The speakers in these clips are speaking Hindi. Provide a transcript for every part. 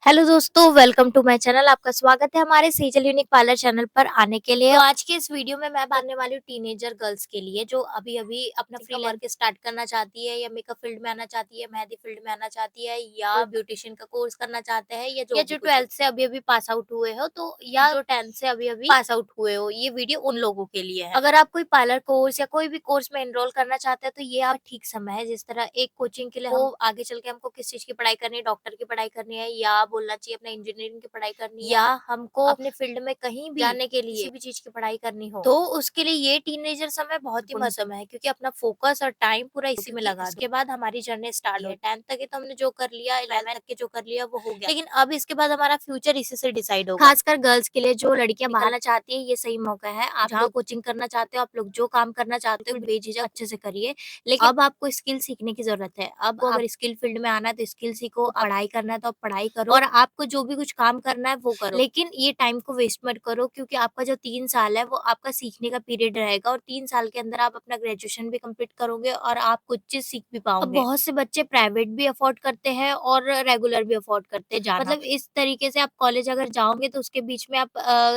हेलो दोस्तों, वेलकम टू माय चैनल। आपका स्वागत है हमारे सेजल यूनिक पार्लर चैनल पर आने के लिए। तो आज के इस वीडियो में मैं बात करने वाली हूँ टीनेजर गर्ल्स के लिए जो अभी-अभी अपना फ्री वर्क स्टार्ट करना चाहती है या मेकअप फील्ड में आना चाहती है, मेहंदी फील्ड में आना चाहती है या ब्यूटिशियन का कोर्स करना चाहते हैं या जो 12th से अभी-अभी पास आउट हुए हो तो या जो 10th से अभी-अभी पास आउट हुए हो। ये वीडियो उन लोगों के लिए है। अगर आप कोई पार्लर कोर्स या कोई भी कोर्स में एनरोल करना चाहते हैं तो ये आप ठीक समय है। जिस तरह एक कोचिंग के लिए हम आगे चल के हमको किस चीज की पढ़ाई करनी है, डॉक्टर की पढ़ाई करनी है या बोलना चाहिए अपना इंजीनियरिंग की पढ़ाई करनी है या हमको अपने फील्ड में कहीं भी जाने के लिए किसी भी चीज की पढ़ाई करनी हो तो उसके लिए ये टीनेजर समय बहुत ही मस्त समय है क्योंकि अपना फोकस और टाइम पूरा इसी में लगा इसके बाद हमारी जर्नी स्टार्ट है। 10th तक ही तो हमने जो कर लिया, 11th तक के जो कर लिया वो हो गया, लेकिन अब इसके बाद हमारा फ्यूचर इसी से डिसाइड होगा। खासकर गर्ल्स के लिए जो लड़कियां निकालना चाहती है ये सही मौका है। आप जहाँ कोचिंग करना चाहते हो, आप लोग जो काम करना चाहते हो बेझिझक अच्छे से करिए, लेकिन अब आपको स्किल सीखने की जरूरत है। अब अगर स्किल फील्ड में आना है तो स्किल सीखो, पढ़ाई करना है तो आप पढ़ाई करो और आपको जो भी कुछ काम करना है वो करो, लेकिन ये टाइम को वेस्ट मत करो क्योंकि आपका जो 3 साल है वो आपका सीखने का पीरियड रहेगा और 3 साल के अंदर आप अपना ग्रेजुएशन भी कंप्लीट करोगे और आप कुछ चीज सीख भी पाओगे। अब बहुत से बच्चे प्राइवेट भी अफोर्ड करते हैं और रेगुलर भी अफोर्ड करते हैं, मतलब इस तरीके से आप कॉलेज अगर जाओगे तो उसके बीच में आप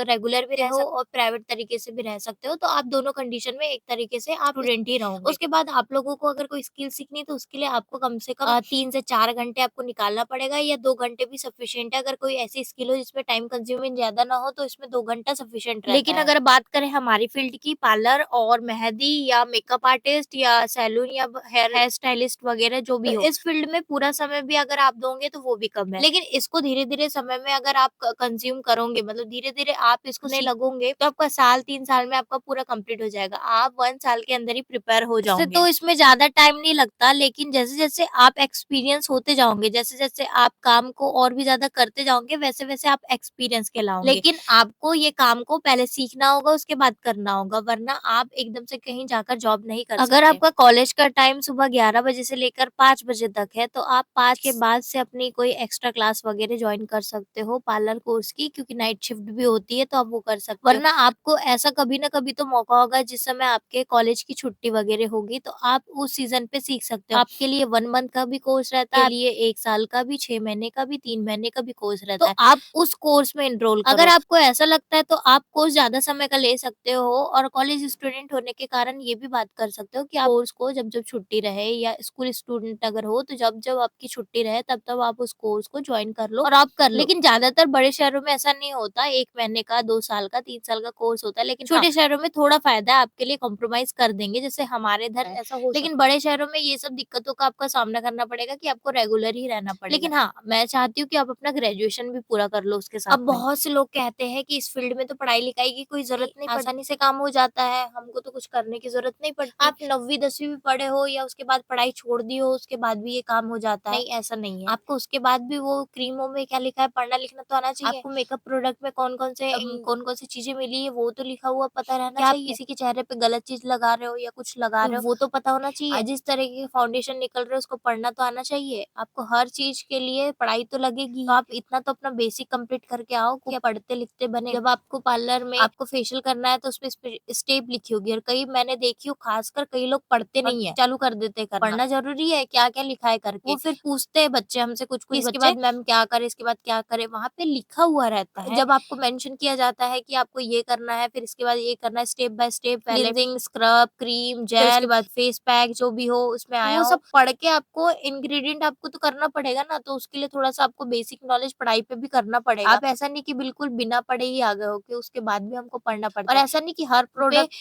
रेगुलर भी रहो और प्राइवेट तरीके से भी रह सकते हो, तो आप दोनों कंडीशन में एक तरीके से आप स्टूडेंट ही रहोगे। उसके बाद आप लोगों को अगर कोई स्किल सीखनी है तो उसके लिए आपको कम से कम 3 से 4 घंटे आपको निकालना पड़ेगा या 2 घंटे भी सफिशियंट है। अगर कोई ऐसी स्किल हो जिसमें टाइम कंज्यूमिंग ज्यादा ना हो तो इसमें 2 घंटा सफिशियंट रहता लेकिन है। अगर बात करें हमारी फील्ड की, पार्लर और मेहंदी या मेकअप आर्टिस्ट या सैलून या हेयर स्टाइलिस्ट वगैरह जो भी हो, इस फील्ड में पूरा समय भी अगर आप दोगे तो वो भी कम है, लेकिन इसको धीरे धीरे समय में अगर आप कंज्यूम करोगे, मतलब धीरे धीरे आप इसको नहीं लगोगे तो आपका साल 3 साल में आपका पूरा कंप्लीट हो जाएगा। आप 1 साल के अंदर ही प्रिपेयर हो जाओगे। तो इसमें ज्यादा टाइम नहीं लगता, लेकिन जैसे जैसे आप एक्सपीरियंस होते जाओगे, जैसे जैसे आप काम को और भी ज्यादा करते जाओगे वैसे वैसे आप एक्सपीरियंस कहलाओगे। लेकिन आपको ये काम को पहले सीखना होगा उसके बाद करना होगा, वरना आप एकदम से कहीं जाकर जॉब नहीं कर सकते। अगर आपका कॉलेज का टाइम सुबह 11 बजे से लेकर 5 बजे तक है तो आप 5 के बाद से अपनी कोई एक्स्ट्रा क्लास वगैरह ज्वाइन कर सकते हो पार्लर कोर्स की, क्योंकि नाइट शिफ्ट भी होती है तो आप वो कर सकते हो। वरना आपको ऐसा कभी ना कभी तो मौका होगा जिस समय आपके कॉलेज की छुट्टी वगैरह होगी तो आप उस सीजन पे सीख सकते हो। आपके लिए 1 मंथ का भी कोर्स रहता है, आपके लिए 1 साल का भी, 6 महीने का भी, 3 महीने का भी कोर्स रहता है। तो आप उस कोर्स में एनरोल करो। अगर आपको ऐसा लगता है तो आप कोर्स ज्यादा समय का ले सकते हो और कॉलेज स्टूडेंट होने के कारण ये भी बात कर सकते हो कि आप कोर्स को जब जब छुट्टी रहे, या स्कूल स्टूडेंट अगर हो तो जब जब आपकी छुट्टी रहे तब तब आप उस कोर्स को ज्वाइन कर लो और आप कर लो। लेकिन ज्यादातर बड़े शहरों में ऐसा नहीं होता, 1 महीने का, 2 साल का, 3 साल का कोर्स होता है, लेकिन छोटे शहरों में थोड़ा फायदा है, आपके लिए कॉम्प्रोमाइज कर देंगे जैसे हमारे इधर ऐसा हो। लेकिन बड़े शहरों में ये सब दिक्कतों का आपका सामना करना पड़ेगा कि आपको रेगुलर ही रहना पड़ेगा। लेकिन हाँ, मैं चाहती हूँ कि आप अपना ग्रेजुएशन भी पूरा कर लो उसके साथ। अब बहुत से लोग कहते हैं कि इस फील्ड में तो पढ़ाई लिखाई की कोई जरूरत नहीं, आसानी से काम हो जाता है, हमको तो कुछ करने की जरूरत नहीं पड़ती। आप 9वीं 10वीं भी पढ़े हो या उसके बाद पढ़ाई छोड़ दी हो उसके बाद भी ये काम हो जाता है, नहीं ऐसा नहीं है। आपको उसके बाद भी वो क्रीमों में क्या लिखा है पढ़ना लिखना तो आना चाहिए। आपको मेकअप प्रोडक्ट में कौन कौन सी चीजें मिली है वो तो लिखा हुआ पता रहना चाहिए। किसी के चेहरे पे गलत चीज लगा रहे हो या कुछ लगा रहे हो वो तो पता होना चाहिए। जिस तरह की फाउंडेशन निकल रहा है उसको पढ़ना तो आना चाहिए। आपको हर चीज के लिए पढ़ाई तो लगेगी, तो आप इतना तो अपना बेसिक कंप्लीट करके आओ कि आप पढ़ते लिखते बने। जब आपको पार्लर में आपको फेशियल करना है तो उसमें स्टेप लिखी होगी, और कई मैंने देखी हो खासकर कई लोग पढ़ते नहीं है, चालू कर देते हैं। पढ़ना जरूरी है, क्या क्या लिखा है करके। वो फिर पूछते हैं बच्चे हमसे कुछ कुछ, इसके बाद मैम क्या करे, इसके बाद क्या करे, वहाँ पे लिखा हुआ रहता है। जब आपको मेंशन किया जाता है कि आपको ये करना है, फिर इसके बाद ये करना है, step by step, cleansing, scrub, cream, gel, उसके बाद फेस पैक जो भी हो उसमें आया वो सब पढ़ के आपको इंग्रेडिएंट आपको तो करना पड़ेगा ना, तो उसके लिए थोड़ा सा आपको बेसिक नॉलेज पढ़ाई पे भी करना पड़ेगा। आप ऐसा नहीं कि बिल्कुल बिना पढ़े ही आ गए हो कि उसके बाद भी हमको पढ़ना पड़ता है। और ऐसा नहीं कि हर प्रोडक्ट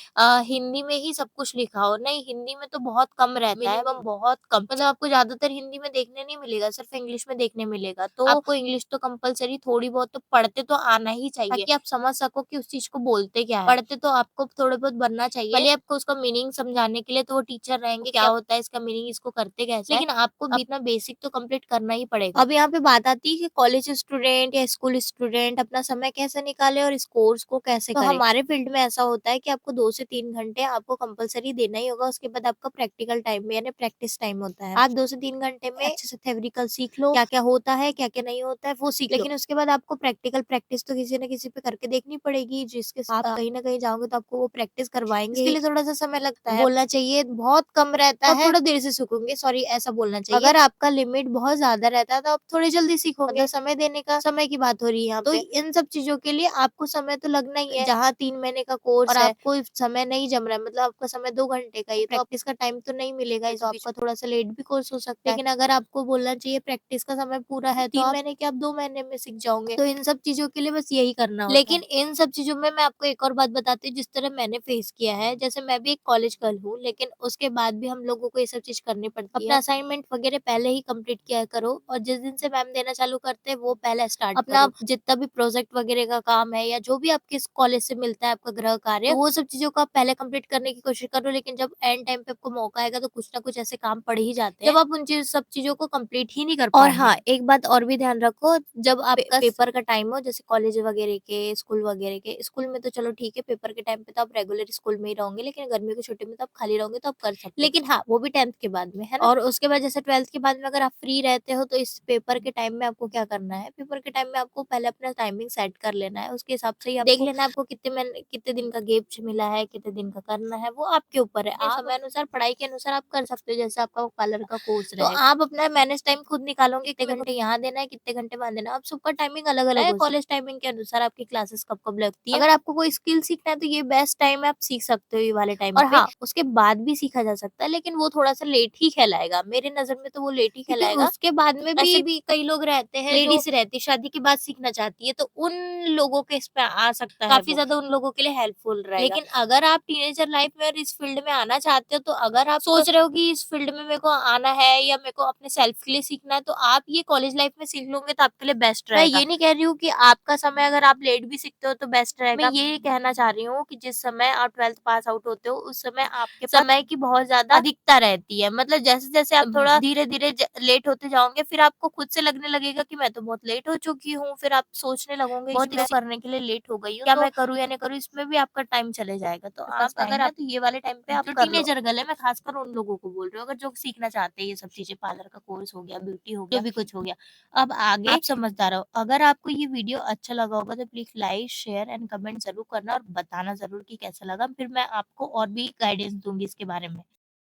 हिंदी में ही सब कुछ लिखा हो, नहीं, हिंदी में तो बहुत कम रहता है, मिनिमम बहुत कम, मतलब आपको ज्यादातर हिंदी में देखने नहीं मिलेगा, सिर्फ इंग्लिश में देखने मिलेगा। तो आपको इंग्लिश तो कंपलसरी थोड़ी बहुत तो पढ़ते तो आना ही चाहिए, ताकि आप समझ सको कि उस चीज को बोलते क्या है। पढ़ते तो आपको थोड़े बहुत बनना चाहिए, पहले आपको उसका मीनिंग समझाने के लिए तो वो टीचर रहेंगे क्या होता है इसका मीनिंग, इसको करते कैसे, लेकिन आपको अपना बेसिक तो कंप्लीट करना ही पड़ेगा। अब यहाँ पे बात आती है कि कॉलेज स्टूडेंट या स्कूल स्टूडेंट अपना समय कैसे निकाले और इस कोर्स को कैसे करे। हमारे फील्ड में ऐसा होता है कि आपको 2 से 3 घंटे आपको कंपलसरी देना ही होगा, उसके बाद आपका प्रैक्टिकल टाइम में यानी प्रैक्टिस टाइम होता है। आप 2 से 3 घंटे में अच्छे से थेरिकल सीख लो, क्या क्या होता है क्या क्या नहीं होता है वो सीख लो, लेकिन उसके बाद आपको प्रैक्टिकल प्रैक्टिस तो किसी न किसी पे करके देखनी पड़ेगी, जिसके साथ आप कहीं ना कहीं जाओगे तो आपको वो प्रैक्टिस करवाएंगे। इसके लिए थोड़ा सा समय लगता है, बोलना चाहिए बहुत कम रहता है, थोड़ा देर से सीखोगे, सॉरी ऐसा बोलना चाहिए। अगर आपका लिमिट बहुत ज्यादा रहता है तो आप थोड़ी जल्दी सीख सीखोगे, मतलब समय देने का समय की बात हो रही है यहाँ पे। तो इन सब चीज़ों के लिए आपको समय तो लगना ही है। जहाँ 3 महीने का कोर्स और आपको समय नहीं जम रहा है, मतलब आपका समय 2 घंटे का ही है, तो प्रैक्टिस का टाइम तो नहीं मिलेगा, तो आपका थोड़ा-सा लेट भी कोर्स हो सकता है। लेकिन अगर आपको बोलना चाहिए प्रैक्टिस का समय पूरा है, तो 3 महीने के आप 2 महीने में सीख जाओगे। तो इन सब चीज़ों के लिए बस यही करना होता है। लेकिन इन सब चीज़ों में मैं आपको एक और बात बताती हूँ, जिस तरह मैंने फेस किया है। जैसे मैं भी एक कॉलेज गर्ल हूँ, लेकिन उसके बाद भी हम लोगों को ये सब चीज़ करनी पड़ती है। अपना असाइनमेंट वगैरह पहले ही कंप्लीट किया करो, और जिस दिन से मैम देना चालू करते हैं वो पहले स्टार्ट अपना करो। जितना भी प्रोजेक्ट वगैरह का काम है या जो भी आपके इस कॉलेज से मिलता है आपका गृह कार्य, तो वो सब चीज़ों को आप पहले कंप्लीट करने की कोशिश करो। लेकिन जब एंड टाइम पे आपको मौका आएगा तो कुछ ना कुछ ऐसे काम पड़ ही जाते हैं, जब आप उन सब चीज़ों को कंप्लीट ही नहीं कर पाओगे। और हाँ, एक बात और भी ध्यान रखो, जब आपका पेपर का टाइम हो, जैसे कॉलेज वगैरह के, स्कूल वगैरह के, स्कूल में तो चलो ठीक है, पेपर के टाइम पे तो आप रेगुलर स्कूल में ही रहोगे, लेकिन गर्मी की छुट्टी में तो आप खाली रहोगे तो आप कर सकते हो। लेकिन हाँ, वो भी 10th के बाद में, है ना? और उसके बाद जैसे 12th के बाद में अगर आप फ्री रहते हो, तो इस पेपर के टाइम में आपको क्या करना है, पेपर के टाइम में आपको पहले अपना टाइमिंग सेट कर लेना है। उसके हिसाब से ही देख लेना है आपको कितने दिन का गैप मिला है, कितने दिन का करना है, वो आपके ऊपर है। आप समय अनुसार, पढ़ाई के अनुसार आप कर सकते हो, जैसे आपका पार्लर का कोर्स रहेगा। तो आप अपना मैनेज टाइम खुद निकालोगे, कितने घंटे यहाँ देना है, कितने घंटे वहाँ देना है। अब सबका टाइमिंग अलग-अलग है, कॉलेज टाइमिंग के अनुसार आपकी क्लासेस कब-कब लगती है। अगर आपको कोई स्किल सीखना है तो ये बेस्ट टाइम है, आप सीख सकते हो ये वाले टाइम पे। और हाँ, उसके बाद भी सीखा जा सकता है, लेकिन वो थोड़ा-सा लेट ही कहलाएगा। मेरे नज़र में तो वो लेट ही कहलाएगा। उसके बाद में भी ऐसे भी कई लोग रहते हैं, लेडीज़ रहती है, शादी के बाद सीखना चाहती है, तो उन लोगों के इस पे आ सकता है, काफ़ी ज़्यादा उन लोगों के लिए हेल्पफुल रहेगा। लेकिन अगर आप टीनेजर लाइफ में और इस फील्ड में आना चाहते हो, तो अगर आप सोच रहे हो कि इस फील्ड में मेरे को आना है या मेरे को अपने सेल्फ के लिए सीखना है, तो आप ये कॉलेज लाइफ में सीख लोगे तो आपके लिए बेस्ट रहेगा। मैं ये नहीं कह रही हूँ कि आपका समय अगर आप लेट भी सीखते हो तो बेस्ट रहेगा। मैं ये कहना चाह रही हूँ कि जिस समय आप 12th पास आउट होते हो, उस समय आपके पास समय की बहुत ज़्यादा अधिकता रहती है। मतलब जैसे-जैसे आप थोड़ा धीरे-धीरे लेट होते जाओगे, फिर आपको खुद से लगने लगेगा कि मैं तो बहुत लेट हो चुकी हूँ। फिर आप सोचने लगोगे बहुत इसको करने के लिए लेट हो गई हूँ, क्या मैं करूँ या नहीं करूँ, इसमें भी आपका टाइम चले जाएगा। तो आप अगर आप तो ये वाले टाइम पे आप जो टीनेजर गर्ल है, मैं खासकर उन लोगों को बोल रही हूँ, अगर जो सीखना चाहते हैं ये सब चीज़ें, पार्लर का कोर्स हो गया, ब्यूटी हो गया, जो भी कुछ हो गया। अब आगे आप समझदार हो। अगर आपको ये वीडियो अच्छा लगा होगा तो please like, share and comment ज़रूर करना और बताना ज़रूर कि कैसा लगा। फिर मैं आपको और भी गाइडेंस दूँगी इसके बारे में।